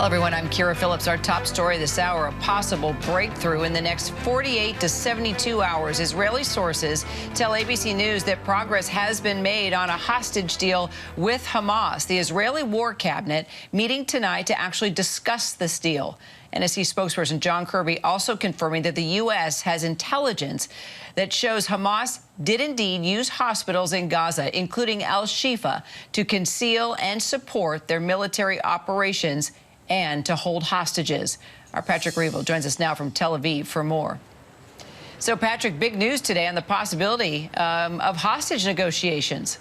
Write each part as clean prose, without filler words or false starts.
Hello, everyone. I'm Kira Phillips. Our top story this hour, a possible breakthrough in the next 48 to 72 hours. Israeli sources tell ABC News that progress has been made on a hostage deal with Hamas. The Israeli War Cabinet meeting tonight to actually discuss this deal. NSC spokesperson John Kirby also confirming that the U.S. has intelligence that shows Hamas did indeed use hospitals in Gaza, including Al-Shifa, to conceal and support their military operations and to hold hostages. Our Patrick Reevell joins us now from Tel Aviv for more. So, Patrick, big news today on the possibility of hostage negotiations.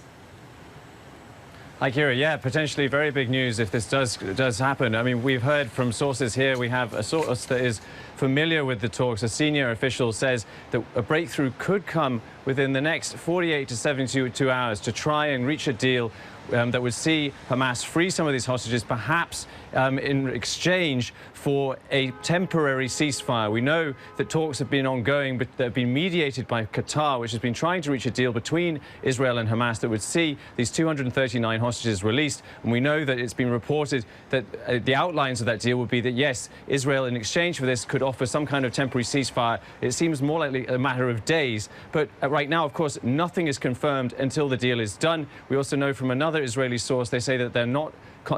Hi, Kira. Yeah, potentially very big news if this does happen. I mean, we've heard from sources here. We have a source that is familiar with the talks. A senior official says that a breakthrough could come within the next 48 to 72 hours to try and reach a deal that would see Hamas free some of these hostages, perhaps in exchange for a temporary ceasefire. We know that talks have been ongoing, but they've been mediated by Qatar, which has been trying to reach a deal between Israel and Hamas that would see these 239 hostages released. And we know that it's been reported that the outlines of that deal would be that, yes, Israel, in exchange for this, could offer some kind of temporary ceasefire. It seems more likely a matter of days. But right now, of course, nothing is confirmed until the deal is done. We also know from another Israeli source, they say that they're not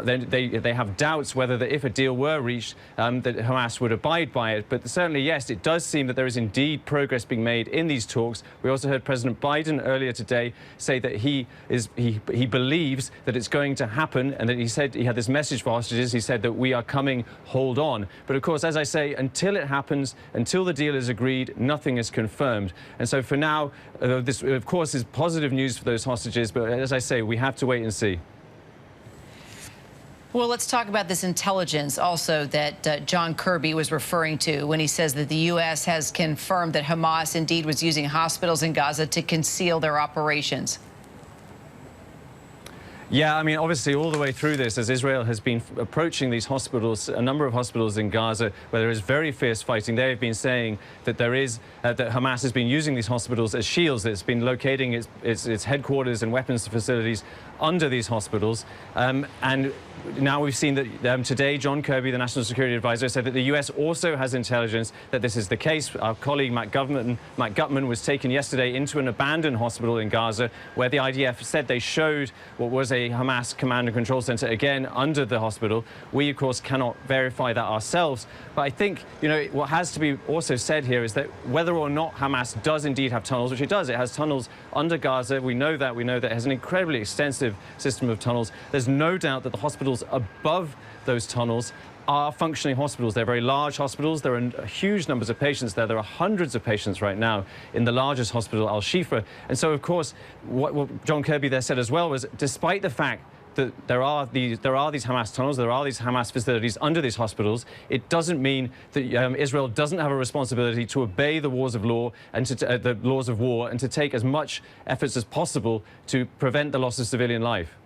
they have doubts whether that if a deal were reached, that Hamas would abide by it. But certainly, yes, it does seem that there is indeed progress being made in these talks. We also heard President Biden earlier today say that he believes that it's going to happen, and that he said he had this message for hostages. He said that we are coming, hold on. But of course, as I say, until it happens, until the deal is agreed, nothing is confirmed. And so for now, this of course is positive news for those hostages. But as I say, we have to wait and see. Well, let's talk about this intelligence also that John Kirby was referring to when he says that the U.S. has confirmed that Hamas indeed was using hospitals in Gaza to conceal their operations. Yeah, I mean, obviously, all the way through this, as Israel has been approaching these hospitals, a number of hospitals in Gaza, where there is very fierce fighting, they have been saying that that Hamas has been using these hospitals as shields. It's been locating its headquarters and weapons facilities under these hospitals. And now we've seen that today, John Kirby, the National Security Advisor, said that the U.S. also has intelligence that this is the case. Our colleague Matt Gutman was taken yesterday into an abandoned hospital in Gaza, where the IDF said they showed what was a Hamas command and control center, again, under the hospital. We, of course, cannot verify that ourselves. But I think, you know, what has to be also said here is that whether or not Hamas does indeed have tunnels, which it does, it has tunnels under Gaza. We know that it has an incredibly extensive system of tunnels. There's no doubt that the hospitals above those tunnels are functioning hospitals. They're very large hospitals. There are huge numbers of patients there. There are hundreds of patients right now in the largest hospital, Al-Shifa. And so, of course, what John Kirby there said as well was, despite the fact that there are these Hamas tunnels, there are these Hamas facilities under these hospitals, it doesn't mean that Israel doesn't have a responsibility to obey the laws of law and the laws of war, and to take as much efforts as possible to prevent the loss of civilian life.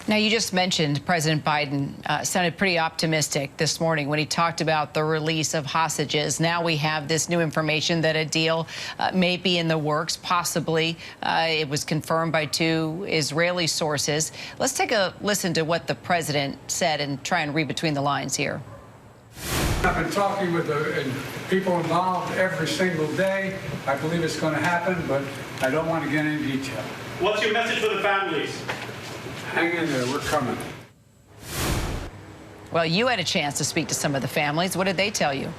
Now, you just mentioned President Biden sounded pretty optimistic this morning when he talked about the release of hostages. Now we have this new information that a deal may be in the works, possibly. It was confirmed by two Israeli sources. Let's take a listen to what the president said and try and read between the lines here. I've been talking with the people involved every single day. I believe it's going to happen, but I don't want to get into detail. What's your message for the families? Hang in there, we're coming. Well, you had a chance to speak to some of the families. What did they tell you?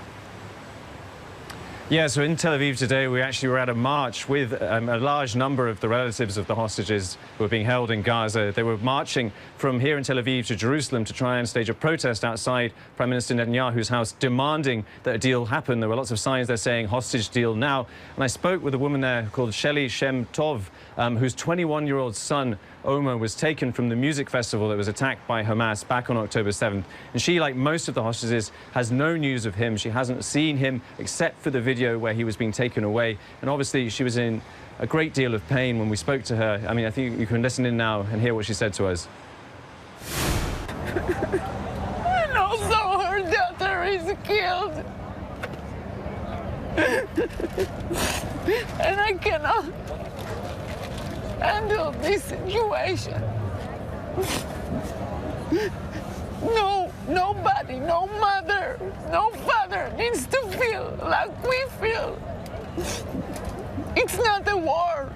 Yeah, so in Tel Aviv today, we actually were at a march with a large number of the relatives of the hostages who are being held in Gaza. They were marching from here in Tel Aviv to Jerusalem to try and stage a protest outside Prime Minister Netanyahu's house, demanding that a deal happen. There were lots of signs there saying hostage deal now. And I spoke with a woman there called Sheli Shem Tov, whose 21-year-old son, Omer, was taken from the music festival that was attacked by Hamas back on October 7th. And she, like most of the hostages, has no news of him. She hasn't seen him except for the video where he was being taken away. And obviously, she was in a great deal of pain when we spoke to her. I mean, I think you can listen in now and hear what she said to us. And also her daughter is killed. And I cannot handle this situation. Nobody, no mother, no father needs to feel like we feel. It's not a war.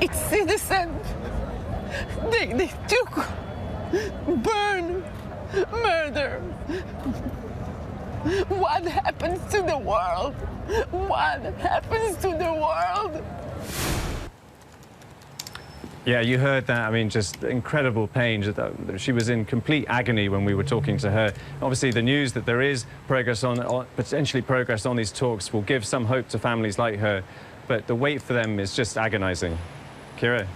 It's citizen. They took, burn, murder. What happens to the world? What happens to the world? Yeah, you heard that. I mean, just incredible pain. She was in complete agony when we were talking to her. Obviously, the news that there is progress potentially progress on these talks will give some hope to families like her, but the wait for them is just agonizing. Kira?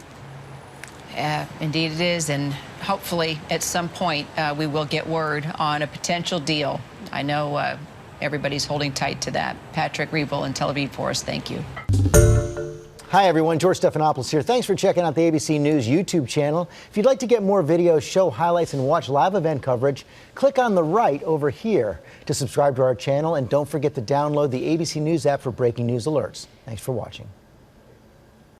Indeed it is, and hopefully at some point we will get word on a potential deal. I know everybody's holding tight to that. Patrick Reevell in Tel Aviv for us. Thank you. Hi, everyone. George Stephanopoulos here. Thanks for checking out the ABC News YouTube channel. If you'd like to get more videos, show highlights, and watch live event coverage, click on the right over here to subscribe to our channel. And don't forget to download the ABC News app for breaking news alerts. Thanks for watching.